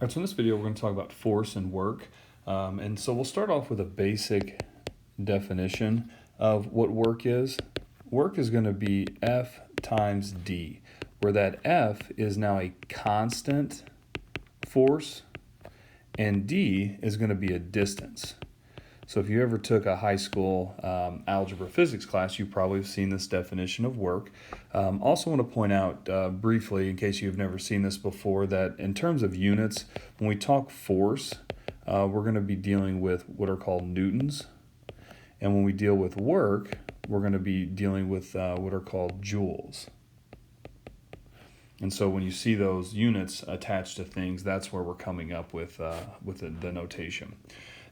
All right, so in this video, we're going to talk about force and work. And so we'll start off with a basic definition of what work is. Work is going to be F times D, where that F is now a constant force and D is going to be a distance. So if you ever took a high school algebra physics class, you probably have seen this definition of work. Also want to point out briefly, in case you've never seen this before, that in terms of units, when we talk force, we're going to be dealing with what are called newtons. And when we deal with work, we're going to be dealing with what are called joules. And so when you see those units attached to things, that's where we're coming up with the notation.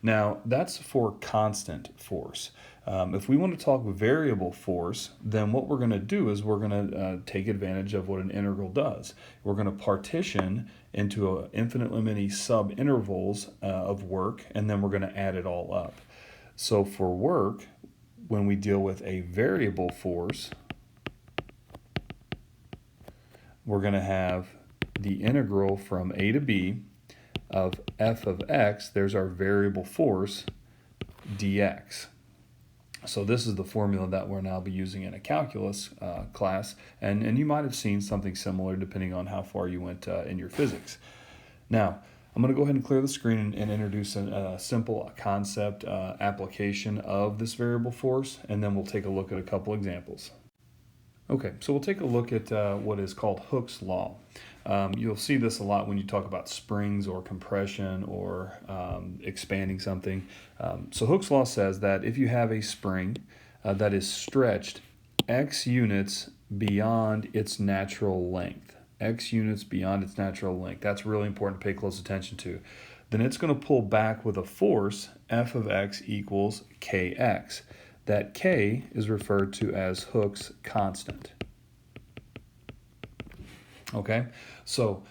Now, that's for constant force. If we want to talk variable force, then what we're going to do is we're going to take advantage of what an integral does. We're going to partition into infinitely many sub-intervals of work, and then we're going to add it all up. So for work, when we deal with a variable force, we're going to have the integral from a to b of f of x, there's our variable force, dx. So this is the formula that we'll now be using in a calculus class, and you might have seen something similar depending on how far you went in your physics. Now, I'm going to go ahead and clear the screen and introduce a simple concept application of this variable force, and then we'll take a look at a couple examples. Okay, so we'll take a look at what is called Hooke's law. You'll see this a lot when you talk about springs or compression or expanding something. So Hooke's law says that if you have a spring that is stretched x units beyond its natural length, x units beyond its natural length, that's really important to pay close attention to, then it's going to pull back with a force, f of x equals kx. That k is referred to as Hooke's constant. Okay, so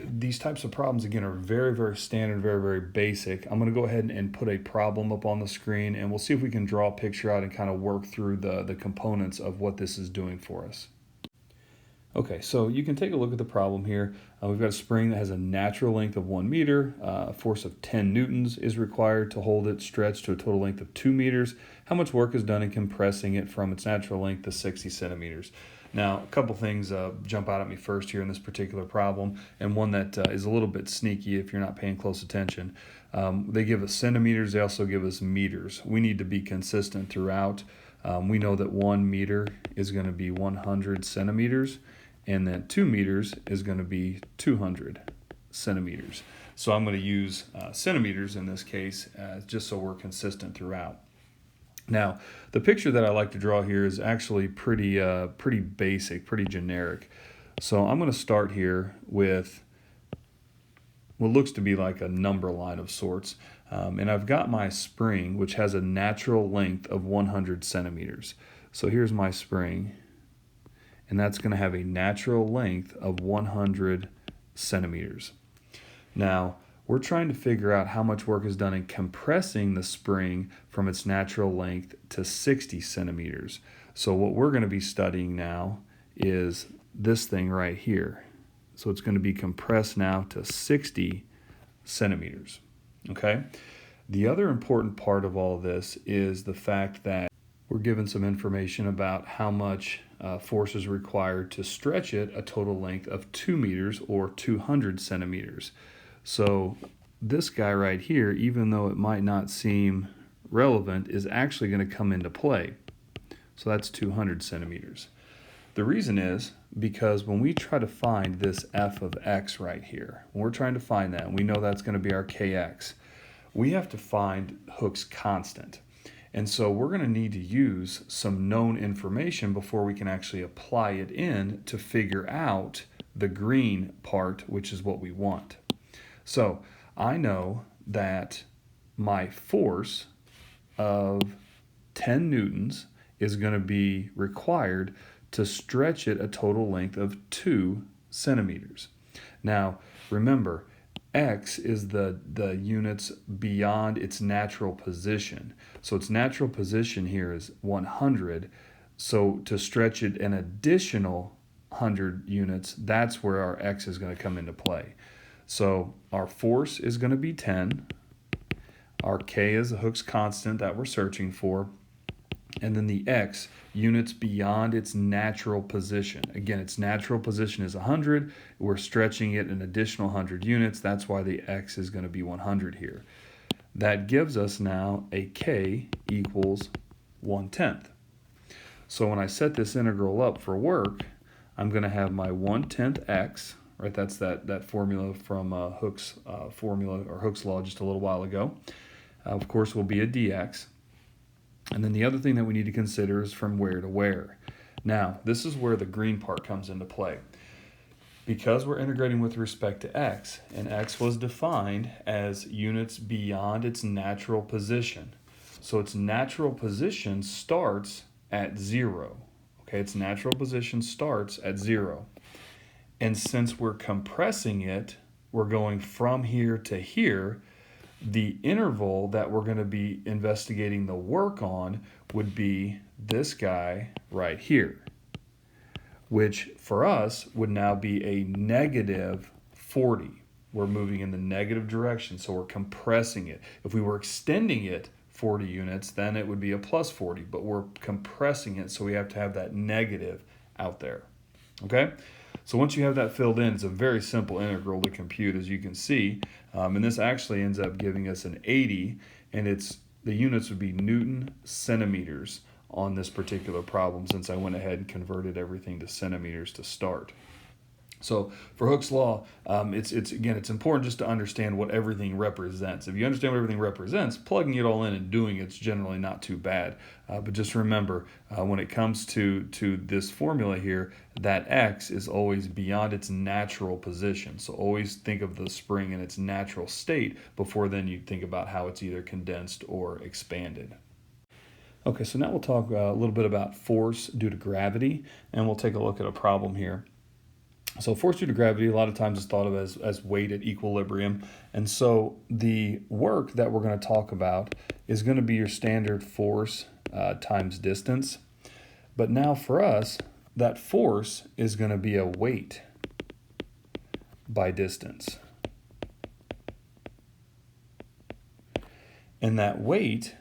these types of problems, again, are very, very standard, very, very basic. I'm going to go ahead and put a problem up on the screen, and we'll see if we can draw a picture out and kind of work through the components of what this is doing for us. Okay, so you can take a look at the problem here. We've got a spring that has a natural length of 1 meter. A force of 10 newtons is required to hold it stretched to a total length of 2 meters. How much work is done in compressing it from its natural length to 60 centimeters? Now, a couple things jump out at me first here in this particular problem, and one that is a little bit sneaky if you're not paying close attention. They give us centimeters, they also give us meters. We need to be consistent throughout. We know that 1 meter is going to be 100 centimeters, and then 2 meters is going to be 200 centimeters. So I'm going to use centimeters in this case just so we're consistent throughout. Now, the picture that I like to draw here is actually pretty basic, pretty generic. So I'm going to start here with what looks to be like a number line of sorts. And I've got my spring, which has a natural length of 100 centimeters. So here's my spring, and that's going to have a natural length of 100 centimeters. Now, we're trying to figure out how much work is done in compressing the spring from its natural length to 60 centimeters. So what we're going to be studying now is this thing right here. So it's going to be compressed now to 60 centimeters. Okay? The other important part of all this is the fact that we're given some information about how much force is required to stretch it a total length of 2 meters or 200 centimeters. So this guy right here, even though it might not seem relevant, is actually going to come into play. So that's 200 centimeters. The reason is because when we try to find this f of x right here, when we're trying to find that, and we know that's going to be our kx, we have to find Hooke's constant. And so we're going to need to use some known information before we can actually apply it in to figure out the green part, which is what we want. So I know that my force of 10 newtons is going to be required to stretch it a total length of 2 centimeters. Now, remember, x is the units beyond its natural position. So its natural position here is 100. So to stretch it an additional 100 units, that's where our x is going to come into play. So our force is going to be 10. Our K is the Hooke's constant that we're searching for. And then the X, units beyond its natural position. Again, its natural position is 100. We're stretching it an additional 100 units. That's why the X is going to be 100 here. That gives us now a K equals 1/10. So when I set this integral up for work, I'm going to have my 1/10 X, right? That's that formula from Hooke's formula or Hooke's law just a little while ago. Of course, will be a dx. And then the other thing that we need to consider is from where to where. Now, this is where the green part comes into play. Because we're integrating with respect to x, and x was defined as units beyond its natural position. So its natural position starts at 0. Okay, its natural position starts at 0. And since we're compressing it, we're going from here to here, the interval that we're going to be investigating the work on would be this guy right here, which for us would now be a negative 40. We're moving in the negative direction, so we're compressing it. If we were extending it 40 units, then it would be a plus 40, but we're compressing it, so we have to have that negative out there. Okay? So once you have that filled in, it's a very simple integral to compute, as you can see. And this actually ends up giving us an 80, and the units would be Newton centimeters on this particular problem, since I went ahead and converted everything to centimeters to start. So for Hooke's law, it's important just to understand what everything represents. If you understand what everything represents, plugging it all in and doing it's generally not too bad. But just remember, when it comes to this formula here, that x is always beyond its natural position. So always think of the spring in its natural state before then you think about how it's either condensed or expanded. Okay, so now we'll talk a little bit about force due to gravity, and we'll take a look at a problem here. So force due to gravity, a lot of times is thought of as weight at equilibrium. And so the work that we're going to talk about is going to be your standard force times distance. But now for us, that force is going to be a weight by distance. And that weight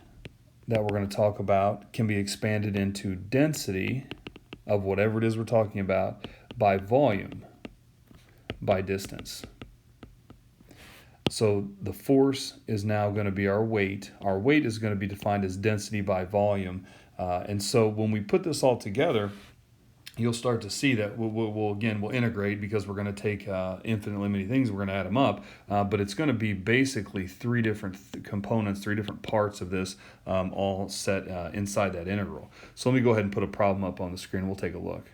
that we're going to talk about can be expanded into density of whatever it is we're talking about by volume, by distance. So the force is now going to be our weight. Our weight is going to be defined as density by volume. And so when we put this all together, you'll start to see that we'll integrate, because we're going to take infinitely many things, we're going to add them up, but it's going to be basically three different components, three different parts of this, all set inside that integral. So let me go ahead and put a problem up on the screen. We'll take a look.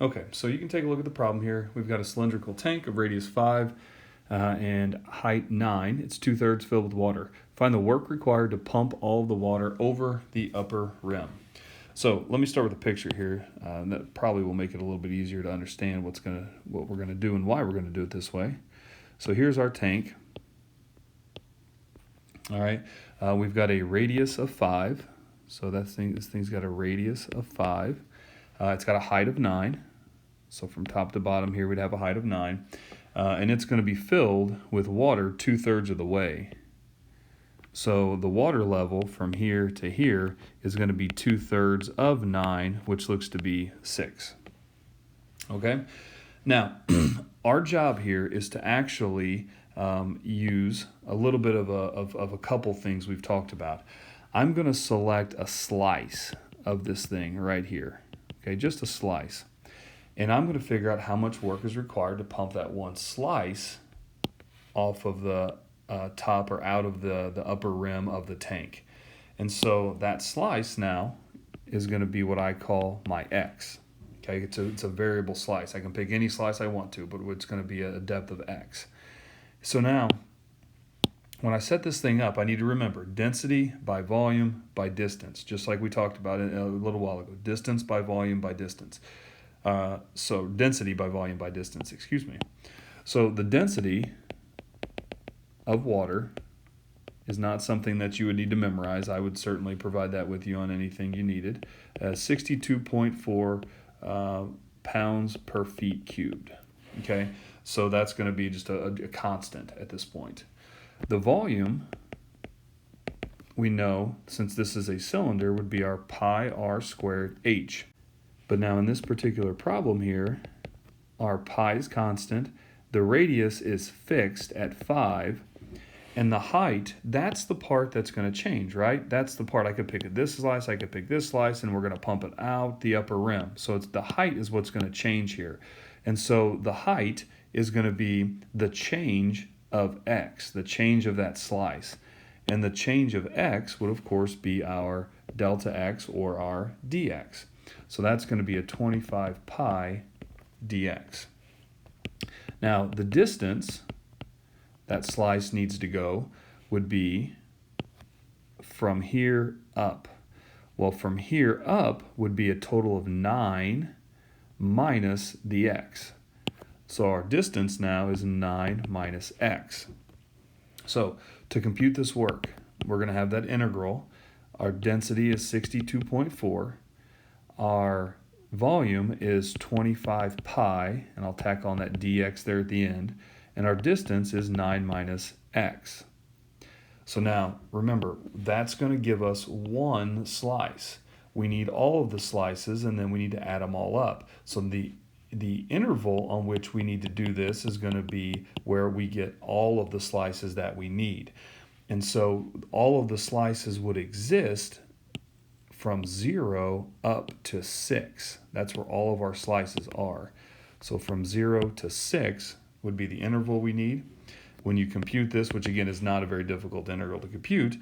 Okay, so you can take a look at the problem here. We've got a cylindrical tank of radius 5 and height 9. It's 2/3 filled with water. Find the work required to pump all the water over the upper rim. So let me start with a picture here. That probably will make it a little bit easier to understand what we're gonna do and why we're gonna do it this way. So here's our tank. All right, we've got a radius of 5. So this thing's got a radius of 5. It's got a height of 9. So from top to bottom here, we'd have a height of 9. And it's going to be filled with water 2/3 of the way. So the water level from here to here is going to be 2/3 of 9, which looks to be 6. Okay? Now, our job here is to actually use a little bit of a couple things we've talked about. I'm going to select a slice of this thing right here. Okay, just a slice. And I'm going to figure out how much work is required to pump that one slice off of the top or out of the upper rim of the tank. And so that slice now is going to be what I call my x. Okay, it's a variable slice. I can pick any slice I want to, but it's going to be a depth of x. So now, when I set this thing up, I need to remember density by volume by distance, just like we talked about it a little while ago. Distance by volume by distance. So density by volume by distance, excuse me. So the density of water is not something that you would need to memorize. I would certainly provide that with you on anything you needed. 62.4 pounds per feet cubed. Okay, So that's going to be just a constant at this point. The volume, we know, since this is a cylinder, would be our pi r squared h. But now in this particular problem here, our pi is constant, the radius is fixed at 5, and the height, that's the part that's going to change, right? That's the part I could pick at this slice, I could pick this slice, and we're going to pump it out the upper rim. So it's the height is what's going to change here. And so the height is going to be the change of x, the change of that slice. And the change of x would, of course, be our delta x or our dx. So that's going to be a 25 pi dx. Now, the distance that slice needs to go would be from here up. Well, from here up would be a total of 9 minus the x. So our distance now is 9 minus x. So to compute this work, we're going to have that integral. Our density is 62.4. Our volume is 25 pi, and I'll tack on that dx there at the end. And our distance is 9 minus x. So now, remember, that's going to give us one slice. We need all of the slices, and then we need to add them all up. So the interval on which we need to do this is going to be where we get all of the slices that we need. And so all of the slices would exist from 0 up to 6. That's where all of our slices are. So from 0 to 6 would be the interval we need. When you compute this, which again is not a very difficult integral to compute,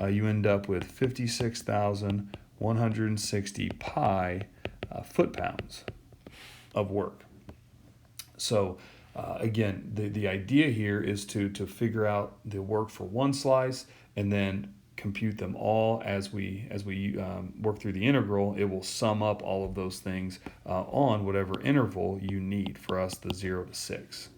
you end up with 56,160 pi foot-pounds of work. So again, the idea here is to figure out the work for one slice and then compute them all as we work through the integral. It will sum up all of those things on whatever interval you need, for us the 0 to 6.